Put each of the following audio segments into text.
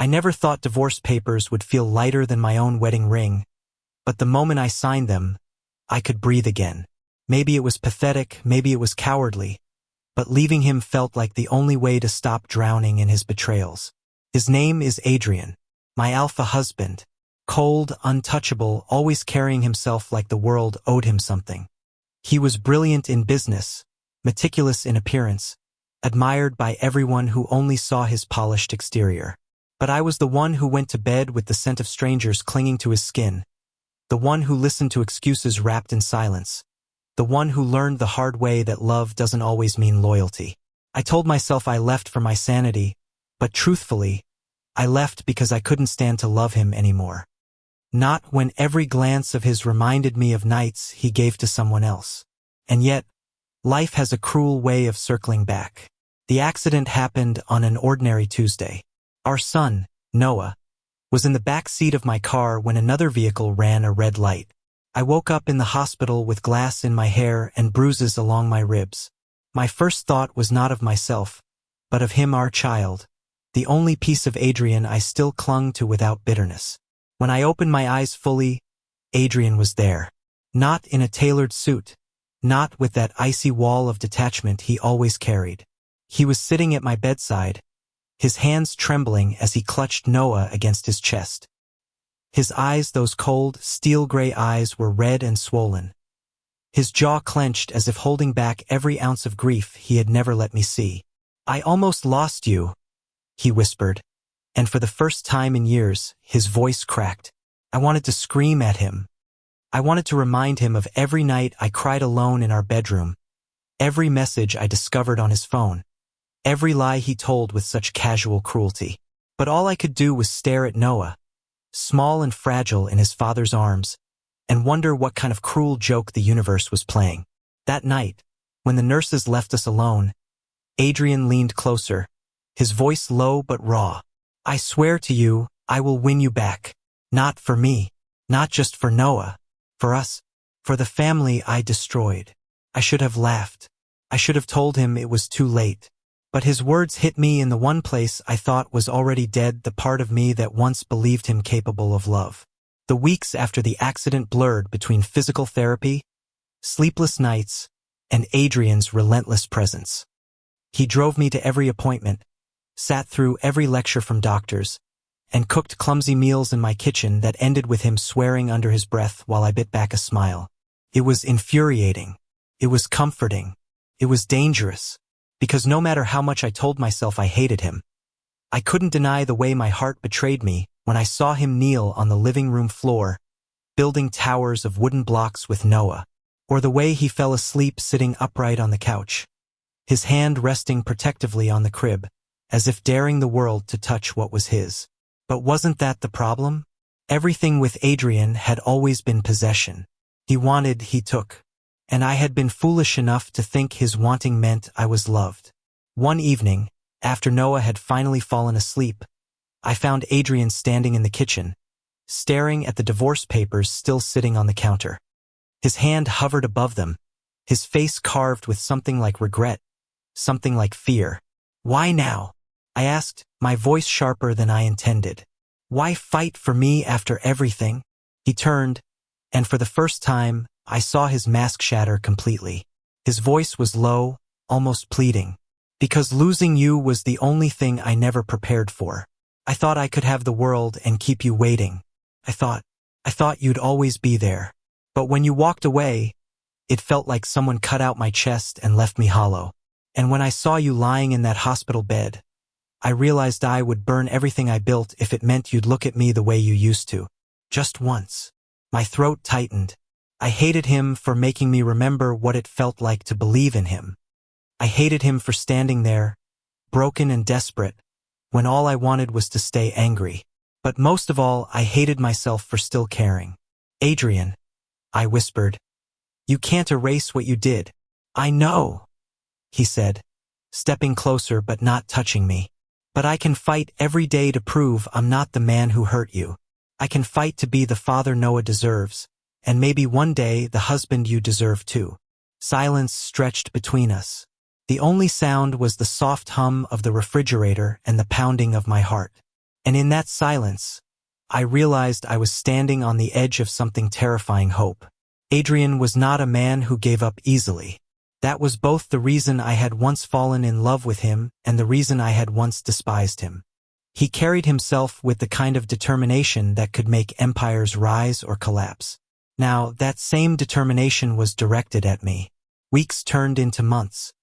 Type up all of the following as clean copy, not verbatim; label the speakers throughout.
Speaker 1: I never thought divorce papers would feel lighter than my own wedding ring, but the moment I signed them, I could breathe again. Maybe it was pathetic, maybe it was cowardly, but leaving him felt like the only way to stop drowning in his betrayals. His name is Adrian, my alpha husband, cold, untouchable, always carrying himself like the world owed him something. He was brilliant in business, meticulous in appearance, admired by everyone who only saw his polished exterior. But I was the one who went to bed with the scent of strangers clinging to his skin, the one who listened to excuses wrapped in silence, the one who learned the hard way that love doesn't always mean loyalty. I told myself I left for my sanity, but truthfully, I left because I couldn't stand to love him anymore. Not when every glance of his reminded me of nights he gave to someone else. And yet, life has a cruel way of circling back. The accident happened on an ordinary Tuesday. Our son, Noah, was in the back seat of my car when another vehicle ran a red light. I woke up in the hospital with glass in my hair and bruises along my ribs. My first thought was not of myself, but of him, our child, the only piece of Adrian I still clung to without bitterness. When I opened my eyes fully, Adrian was there. Not in a tailored suit, not with that icy wall of detachment he always carried. He was sitting at my bedside, his hands trembling as he clutched Noah against his chest. His eyes, those cold, steel-gray eyes, were red and swollen. His jaw clenched as if holding back every ounce of grief he had never let me see. "I almost lost you," he whispered, and for the first time in years, his voice cracked. I wanted to scream at him. I wanted to remind him of every night I cried alone in our bedroom, every message I discovered on his phone, every lie he told with such casual cruelty. But all I could do was stare at Noah, small and fragile in his father's arms, and wonder what kind of cruel joke the universe was playing. That night, when the nurses left us alone, Adrian leaned closer, his voice low but raw. "I swear to you, I will win you back. Not for me, not just for Noah, for us, for the family I destroyed." I should have laughed. I should have told him it was too late. But his words hit me in the one place I thought was already dead, the part of me that once believed him capable of love. The weeks after the accident blurred between physical therapy, sleepless nights, and Adrian's relentless presence. He drove me to every appointment, sat through every lecture from doctors, and cooked clumsy meals in my kitchen that ended with him swearing under his breath while I bit back a smile. It was infuriating. It was comforting. It was dangerous. Because no matter how much I told myself I hated him, I couldn't deny the way my heart betrayed me when I saw him kneel on the living room floor, building towers of wooden blocks with Noah, or the way he fell asleep sitting upright on the couch, his hand resting protectively on the crib, as if daring the world to touch what was his. But wasn't that the problem? Everything with Adrian had always been possession. He wanted, he took. And I had been foolish enough to think his wanting meant I was loved. One evening, after Noah had finally fallen asleep, I found Adrian standing in the kitchen, staring at the divorce papers still sitting on the counter. His hand hovered above them, his face carved with something like regret, something like fear. "Why now?" I asked, my voice sharper than I intended. "Why fight for me after everything?" He turned, and for the first time, I saw his mask shatter completely. His voice was low, almost pleading. "Because losing you was the only thing I never prepared for. I thought I could have the world and keep you waiting. I thought you'd always be there. But when you walked away, it felt like someone cut out my chest and left me hollow. And when I saw you lying in that hospital bed, I realized I would burn everything I built if it meant you'd look at me the way you used to. Just once." My throat tightened. I hated him for making me remember what it felt like to believe in him. I hated him for standing there, broken and desperate, when all I wanted was to stay angry. But most of all, I hated myself for still caring. "Adrian," I whispered, "you can't erase what you did." "I know," he said, stepping closer but not touching me. "But I can fight every day to prove I'm not the man who hurt you. I can fight to be the father Noah deserves, and maybe one day the husband you deserve too." Silence stretched between us. The only sound was the soft hum of the refrigerator and the pounding of my heart. And in that silence, I realized I was standing on the edge of something terrifying. Hope. Adrian was not a man who gave up easily. That was both the reason I had once fallen in love with him and the reason I had once despised him. He carried himself with the kind of determination that could make empires rise or collapse. Now, that same determination was directed at me. Weeks turned into months.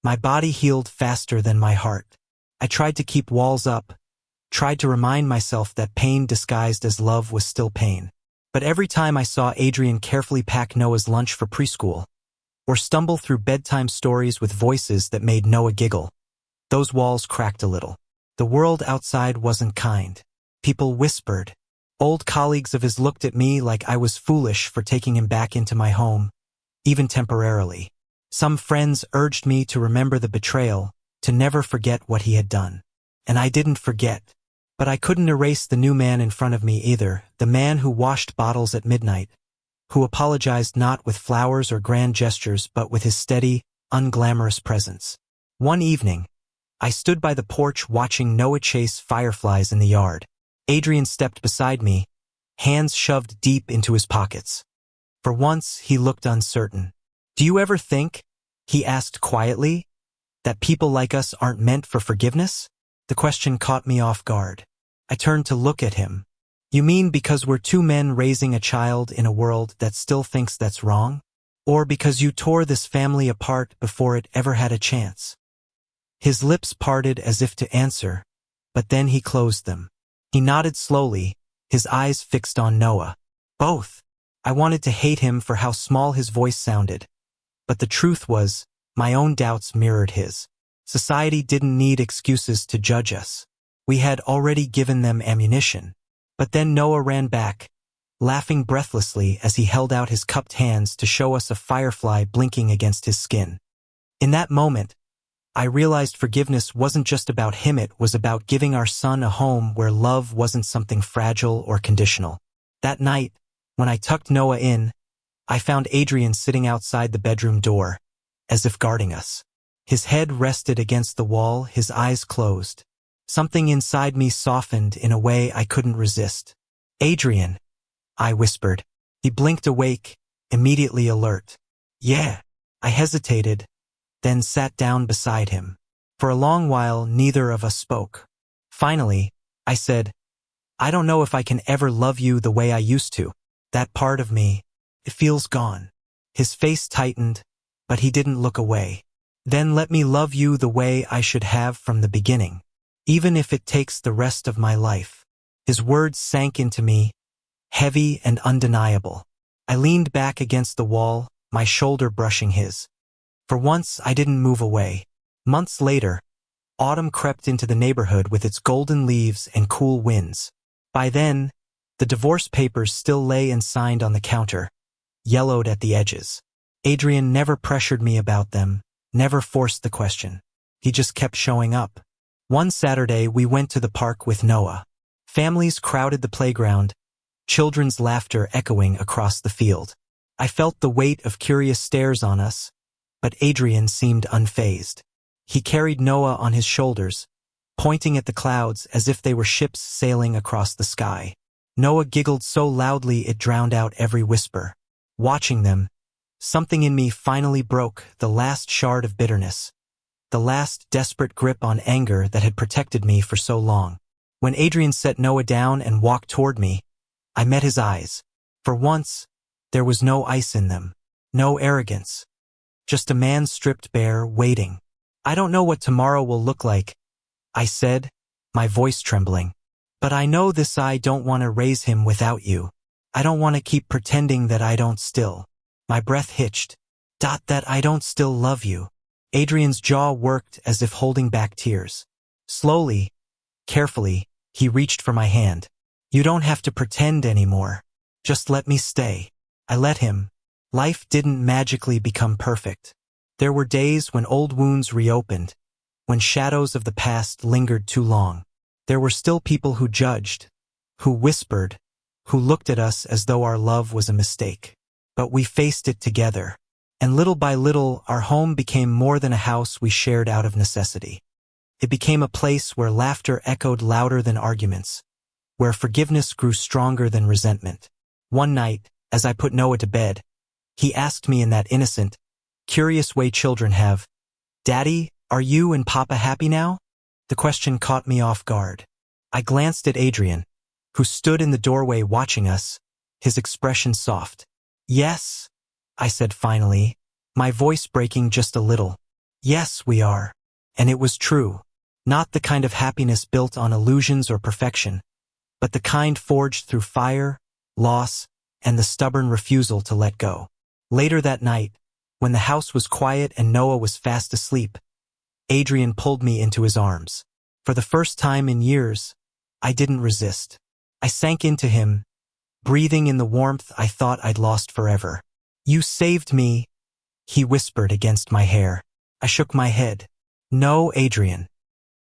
Speaker 1: My body healed faster than my heart. I tried to keep walls up, tried to remind myself that pain disguised as love was still pain. But every time I saw Adrian carefully pack Noah's lunch for preschool, or stumble through bedtime stories with voices that made Noah giggle, those walls cracked a little. The world outside wasn't kind. People whispered. Old colleagues of his looked at me like I was foolish for taking him back into my home, even temporarily. Some friends urged me to remember the betrayal, to never forget what he had done. And I didn't forget. But I couldn't erase the new man in front of me either, the man who washed bottles at midnight, who apologized not with flowers or grand gestures but with his steady, unglamorous presence. One evening, I stood by the porch watching Noah chase fireflies in the yard. Adrian stepped beside me, hands shoved deep into his pockets. For once, he looked uncertain. "Do you ever think," he asked quietly, "that people like us aren't meant for forgiveness?" The question caught me off guard. I turned to look at him. "You mean because we're two men raising a child in a world that still thinks that's wrong? Or because you tore this family apart before it ever had a chance?" His lips parted as if to answer, but then he closed them. He nodded slowly, his eyes fixed on Noah. "Both." I wanted to hate him for how small his voice sounded. But the truth was, my own doubts mirrored his. Society didn't need excuses to judge us. We had already given them ammunition. But then Noah ran back, laughing breathlessly as he held out his cupped hands to show us a firefly blinking against his skin. In that moment, I realized forgiveness wasn't just about him, it was about giving our son a home where love wasn't something fragile or conditional. That night, when I tucked Noah in, I found Adrian sitting outside the bedroom door, as if guarding us. His head rested against the wall, his eyes closed. Something inside me softened in a way I couldn't resist. "Adrian," I whispered. He blinked awake, immediately alert. "Yeah." I hesitated, then sat down beside him. For a long while, neither of us spoke. Finally, I said, "I don't know if I can ever love you the way I used to. That part of me, it feels gone." His face tightened, but he didn't look away. "Then let me love you the way I should have from the beginning, even if it takes the rest of my life." His words sank into me, heavy and undeniable. I leaned back against the wall, my shoulder brushing his. For once, I didn't move away. Months later, autumn crept into the neighborhood with its golden leaves and cool winds. By then, the divorce papers still lay unsigned on the counter, yellowed at the edges. Adrian never pressured me about them, never forced the question. He just kept showing up. One Saturday, we went to the park with Noah. Families crowded the playground, children's laughter echoing across the field. I felt the weight of curious stares on us, but Adrian seemed unfazed. He carried Noah on his shoulders, pointing at the clouds as if they were ships sailing across the sky. Noah giggled so loudly it drowned out every whisper. Watching them, something in me finally broke, the last shard of bitterness, the last desperate grip on anger that had protected me for so long. When Adrian set Noah down and walked toward me, I met his eyes. For once, there was no ice in them, no arrogance. Just a man stripped bare, waiting. "I don't know what tomorrow will look like," I said, my voice trembling. "But I know this: I don't want to raise him without you. I don't want to keep pretending that I don't still." My breath hitched. That I don't still love you." Adrian's jaw worked as if holding back tears. Slowly, carefully, he reached for my hand. "You don't have to pretend anymore. Just let me stay." I let him. Life didn't magically become perfect. There were days when old wounds reopened, when shadows of the past lingered too long. There were still people who judged, who whispered, who looked at us as though our love was a mistake. But we faced it together, and little by little our home became more than a house we shared out of necessity. It became a place where laughter echoed louder than arguments, where forgiveness grew stronger than resentment. One night, as I put Noah to bed, he asked me in that innocent, curious way children have, "Daddy, are you and Papa happy now?" The question caught me off guard. I glanced at Adrian, who stood in the doorway watching us, his expression soft. "Yes," I said finally, my voice breaking just a little. "Yes, we are." And it was true. Not the kind of happiness built on illusions or perfection, but the kind forged through fire, loss, and the stubborn refusal to let go. Later that night, when the house was quiet and Noah was fast asleep, Adrian pulled me into his arms. For the first time in years, I didn't resist. I sank into him, breathing in the warmth I thought I'd lost forever. "You saved me," he whispered against my hair. I shook my head. "No, Adrian.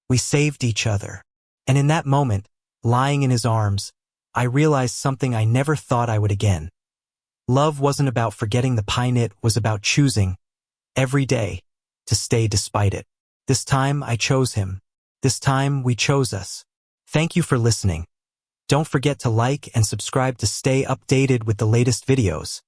Speaker 1: We saved each other." And in that moment, lying in his arms, I realized something I never thought I would again. Love wasn't about forgetting the pine, it was about choosing, every day, to stay despite it. This time I chose him. This time we chose us. Thank you for listening. Don't forget to like and subscribe to stay updated with the latest videos.